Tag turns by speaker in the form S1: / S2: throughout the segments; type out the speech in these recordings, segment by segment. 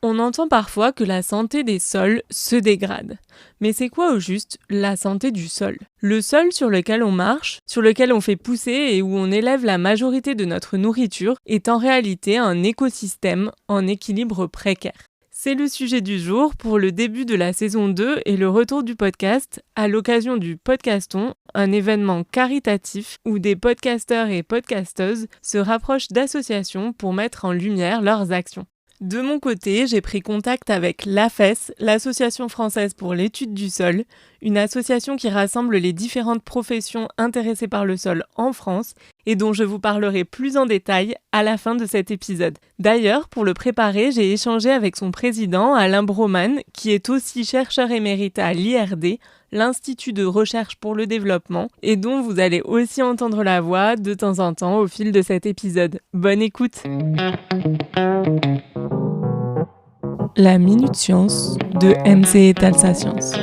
S1: On entend parfois que la santé des sols se dégrade. Mais c'est quoi au juste la santé du sol? Le sol sur lequel on marche, sur lequel on fait pousser et où on élève la majorité de notre nourriture est en réalité un écosystème en équilibre précaire. C'est le sujet du jour pour le début de la saison 2 et le retour du podcast à l'occasion du Podcaston, un événement caritatif où des podcasteurs et podcasteuses se rapprochent d'associations pour mettre en lumière leurs actions. De mon côté, j'ai pris contact avec l'AFES, l'Association française pour l'étude du sol, une association qui rassemble les différentes professions intéressées par le sol en France et dont je vous parlerai plus en détail à la fin de cet épisode. D'ailleurs, pour le préparer, j'ai échangé avec son président, Alain Broman, qui est aussi chercheur émérite à l'IRD, l'Institut de recherche pour le développement, et dont vous allez aussi entendre la voix de temps en temps au fil de cet épisode. Bonne écoute! La Minute Science de MC et Talsa Science.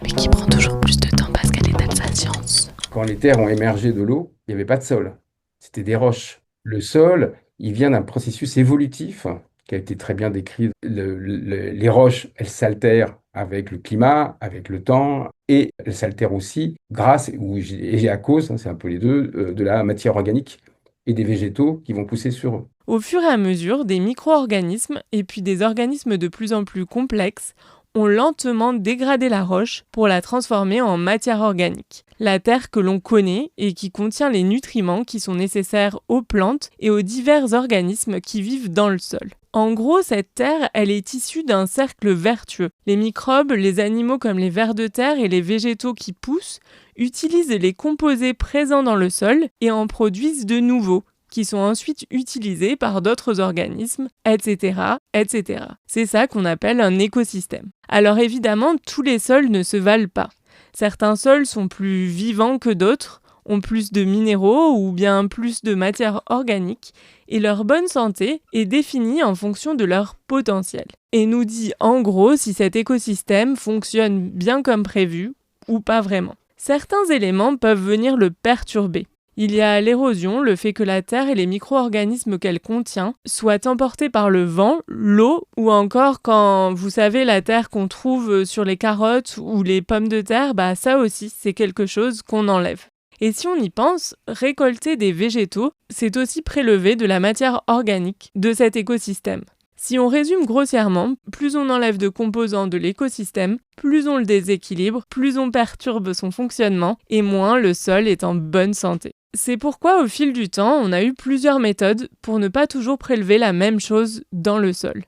S1: Mais qui prend toujours plus de temps parce qu'elle est Talsa Science.
S2: Quand les terres ont émergé de l'eau, il n'y avait pas de sol. C'était des roches. Le sol, il vient d'un processus évolutif qui a été très bien décrit. Les roches, elles s'altèrent avec le climat, avec le temps, et elles s'altèrent aussi grâce, et à cause, c'est un peu les deux, de la matière organique et des végétaux qui vont pousser sur eux.
S1: Au fur et à mesure, des micro-organismes et puis des organismes de plus en plus complexes ont lentement dégradé la roche pour la transformer en matière organique. La terre que l'on connaît et qui contient les nutriments qui sont nécessaires aux plantes et aux divers organismes qui vivent dans le sol. En gros, cette terre, elle est issue d'un cercle vertueux. Les microbes, les animaux comme les vers de terre et les végétaux qui poussent utilisent les composés présents dans le sol et en produisent de nouveaux, qui sont ensuite utilisés par d'autres organismes, etc., etc. C'est ça qu'on appelle un écosystème. Alors évidemment, tous les sols ne se valent pas. Certains sols sont plus vivants que d'autres, ont plus de minéraux ou bien plus de matière organique, et leur bonne santé est définie en fonction de leur potentiel. Et nous dit en gros si cet écosystème fonctionne bien comme prévu ou pas vraiment. Certains éléments peuvent venir le perturber. Il y a l'érosion, le fait que la terre et les micro-organismes qu'elle contient soient emportés par le vent, l'eau, ou encore quand, vous savez, la terre qu'on trouve sur les carottes ou les pommes de terre, ça aussi, c'est quelque chose qu'on enlève. Et si on y pense, récolter des végétaux, c'est aussi prélever de la matière organique de cet écosystème. Si on résume grossièrement, plus on enlève de composants de l'écosystème, plus on le déséquilibre, plus on perturbe son fonctionnement, et moins le sol est en bonne santé. C'est pourquoi au fil du temps, on a eu plusieurs méthodes pour ne pas toujours prélever la même chose dans le sol.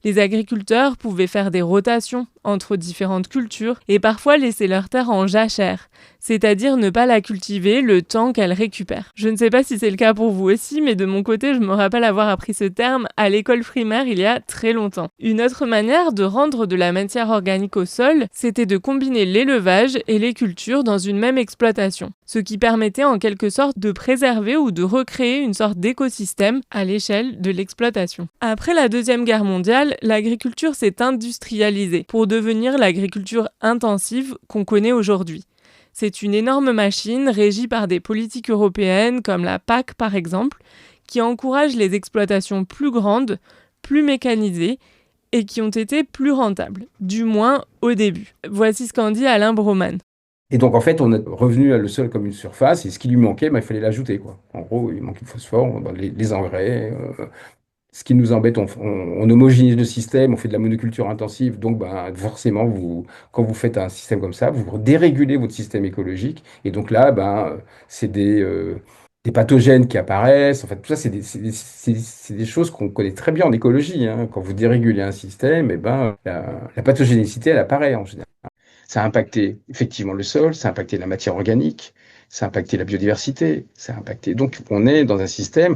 S1: Les agriculteurs pouvaient faire des rotations entre différentes cultures et parfois laisser leur terre en jachère, c'est-à-dire ne pas la cultiver le temps qu'elle récupère. Je ne sais pas si c'est le cas pour vous aussi, mais de mon côté, je me rappelle avoir appris ce terme à l'école primaire il y a très longtemps. Une autre manière de rendre de la matière organique au sol, c'était de combiner l'élevage et les cultures dans une même exploitation, ce qui permettait en quelque sorte de préserver ou de recréer une sorte d'écosystème à l'échelle de l'exploitation. Après la Deuxième Guerre mondiale, l'agriculture s'est industrialisée pour devenir l'agriculture intensive qu'on connaît aujourd'hui. C'est une énorme machine régie par des politiques européennes comme la PAC par exemple, qui encourage les exploitations plus grandes, plus mécanisées et qui ont été plus rentables, du moins au début. Voici ce qu'en dit Alain Broman.
S2: Et donc, en fait, on est revenu à le sol comme une surface, et ce qui lui manquait, il fallait l'ajouter, quoi. En gros, il manquait le phosphore, les engrais. Ce qui nous embête, on homogénise le système, on fait de la monoculture intensive, donc forcément, quand vous faites un système comme ça, vous dérégulez votre système écologique, et donc là, c'est des pathogènes qui apparaissent. En fait, tout ça, c'est des choses qu'on connaît très bien en écologie, hein. Quand vous dérégulez un système, la pathogénicité, elle apparaît en général. Ça a impacté effectivement le sol, ça a impacté la matière organique, ça a impacté la biodiversité, ça a impacté. Donc, on est dans un système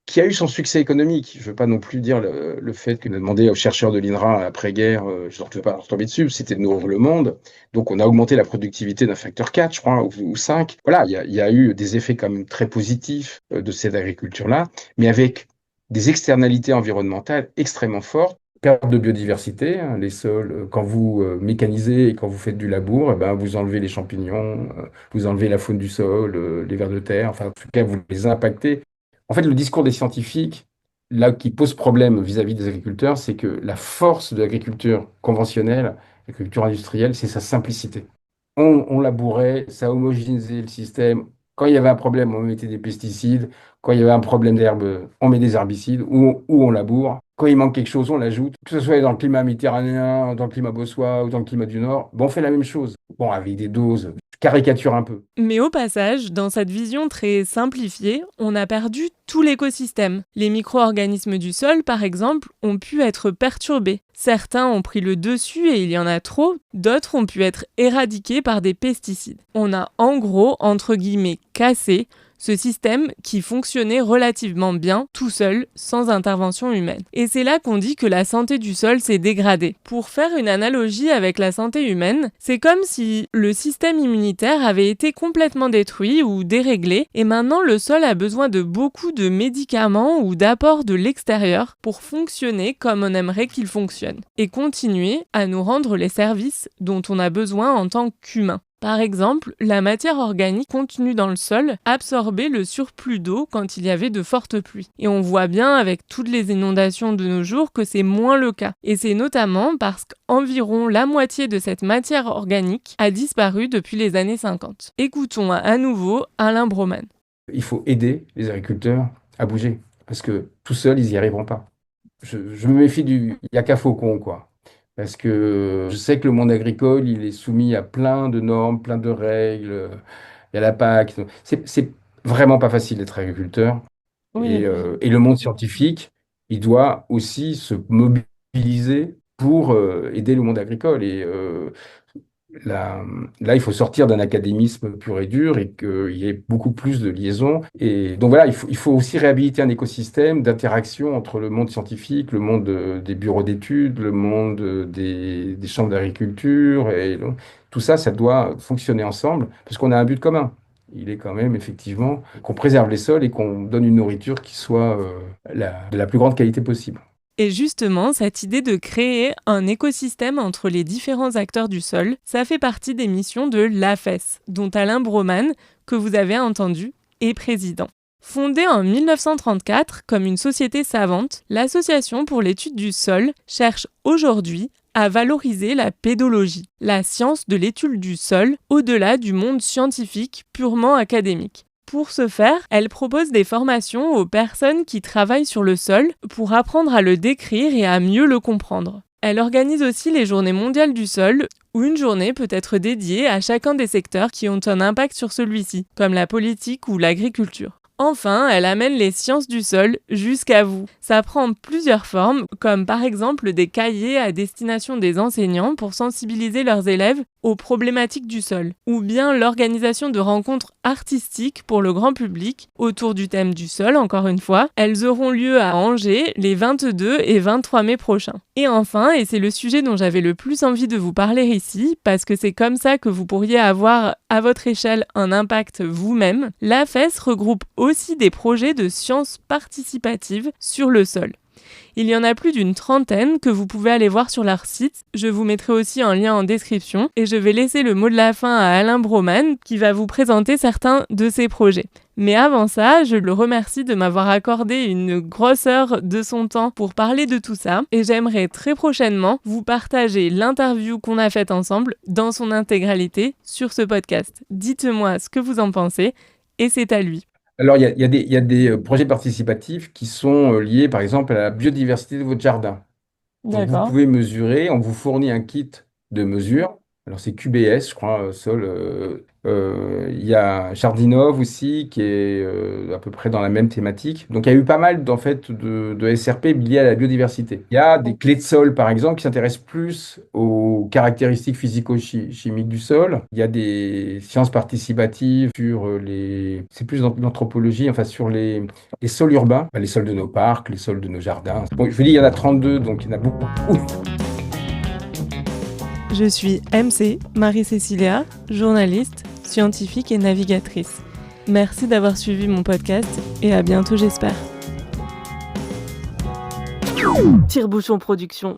S2: qui a eu son succès économique. Je ne veux pas non plus dire le fait que nous a demandé aux chercheurs de l'INRA après-guerre, je ne veux pas leur tomber dessus, c'était de nous ouvrir le monde. Donc, on a augmenté la productivité d'un facteur 4, je crois, ou 5. Voilà, il y a eu des effets quand même très positifs de cette agriculture-là, mais avec des externalités environnementales extrêmement fortes. Perte de biodiversité, hein, les sols, quand vous mécanisez et quand vous faites du labour, vous enlevez les champignons, vous enlevez la faune du sol, les vers de terre, enfin, en tout cas, vous les impactez. En fait, le discours des scientifiques, là qui pose problème vis-à-vis des agriculteurs, c'est que la force de l'agriculture conventionnelle, l'agriculture industrielle, c'est sa simplicité. On labourait, ça homogénéisait le système. Quand il y avait un problème, on mettait des pesticides. Quand il y avait un problème d'herbe, on met des herbicides ou on laboure. Quand il manque quelque chose, on l'ajoute. Que ce soit dans le climat méditerranéen, dans le climat bossois ou dans le climat du Nord, bon, on fait la même chose. Bon, avec des doses, je caricature un peu.
S1: Mais au passage, dans cette vision très simplifiée, on a perdu tout l'écosystème. Les micro-organismes du sol, par exemple, ont pu être perturbés. Certains ont pris le dessus et il y en a trop, d'autres ont pu être éradiqués par des pesticides. On a en gros, entre guillemets, cassé ce système qui fonctionnait relativement bien, tout seul, sans intervention humaine. Et c'est là qu'on dit que la santé du sol s'est dégradée. Pour faire une analogie avec la santé humaine, c'est comme si le système immunitaire avait été complètement détruit ou déréglé, et maintenant le sol a besoin de beaucoup de médicaments ou d'apports de l'extérieur pour fonctionner comme on aimerait qu'il fonctionne, et continuer à nous rendre les services dont on a besoin en tant qu'humain. Par exemple, la matière organique contenue dans le sol absorbait le surplus d'eau quand il y avait de fortes pluies. Et on voit bien avec toutes les inondations de nos jours que c'est moins le cas. Et c'est notamment parce qu'environ la moitié de cette matière organique a disparu depuis les années 50. Écoutons à nouveau Alain Broman.
S2: Il faut aider les agriculteurs à bouger parce que tout seuls, ils n'y arriveront pas. Je me méfie du yaka faucon, quoi. Parce que je sais que le monde agricole, il est soumis à plein de normes, plein de règles. Il y a la PAC. C'est vraiment pas facile d'être agriculteur.
S1: Oui.
S2: Et le monde scientifique, il doit aussi se mobiliser pour aider le monde agricole. Là, là, il faut sortir d'un académisme pur et dur et qu'il y ait beaucoup plus de liaisons. Et donc voilà, il faut aussi réhabiliter un écosystème d'interaction entre le monde scientifique, le monde des bureaux d'études, le monde des chambres d'agriculture. Et donc, tout ça, ça doit fonctionner ensemble parce qu'on a un but commun. Il est quand même effectivement qu'on préserve les sols et qu'on donne une nourriture qui soit de la plus grande qualité possible.
S1: Et justement, cette idée de créer un écosystème entre les différents acteurs du sol, ça fait partie des missions de l'AFES, dont Alain Broman, que vous avez entendu, est président. Fondée en 1934 comme une société savante, l'Association pour l'étude du sol cherche aujourd'hui à valoriser la pédologie, la science de l'étude du sol, au-delà du monde scientifique purement académique. Pour ce faire, elle propose des formations aux personnes qui travaillent sur le sol pour apprendre à le décrire et à mieux le comprendre. Elle organise aussi les Journées mondiales du sol, où une journée peut être dédiée à chacun des secteurs qui ont un impact sur celui-ci, comme la politique ou l'agriculture. Enfin, elle amène les sciences du sol jusqu'à vous. Ça prend plusieurs formes, comme par exemple des cahiers à destination des enseignants pour sensibiliser leurs élèves aux problématiques du sol, ou bien l'organisation de rencontres artistiques pour le grand public autour du thème du sol, encore une fois. Elles auront lieu à Angers les 22 et 23 mai prochains. Et enfin, et c'est le sujet dont j'avais le plus envie de vous parler ici, parce que c'est comme ça que vous pourriez avoir à votre échelle un impact vous-même, l'AFES regroupe aussi des projets de sciences participatives sur le sol. Il y en a plus d'une trentaine que vous pouvez aller voir sur leur site. Je vous mettrai aussi un lien en description et je vais laisser le mot de la fin à Alain Broman qui va vous présenter certains de ces projets. Mais avant ça, je le remercie de m'avoir accordé une grosse heure de son temps pour parler de tout ça et j'aimerais très prochainement vous partager l'interview qu'on a faite ensemble dans son intégralité sur ce podcast. Dites-moi ce que vous en pensez et c'est à lui.
S2: Alors, il y a des projets participatifs qui sont liés, par exemple, à la biodiversité de votre jardin. Donc, vous
S1: D'accord.
S2: pouvez mesurer, on vous fournit un kit de mesure. Alors, c'est QBS, je crois, sol. Il y a Jardinov aussi, qui est à peu près dans la même thématique. Donc, il y a eu pas mal, en fait, de SRP liés à la biodiversité. Il y a des clés de sol, par exemple, qui s'intéressent plus aux caractéristiques physico-chimiques du sol. Il y a des sciences participatives sur c'est plus dans l'anthropologie, enfin, sur les sols urbains, les sols de nos parcs, les sols de nos jardins. Bon, je vous dis, il y en a 32, donc il y en a beaucoup.
S1: Je suis MC, Marie-Cécilia, journaliste, scientifique et navigatrice. Merci d'avoir suivi mon podcast et à bientôt j'espère. Tire-bouchon production.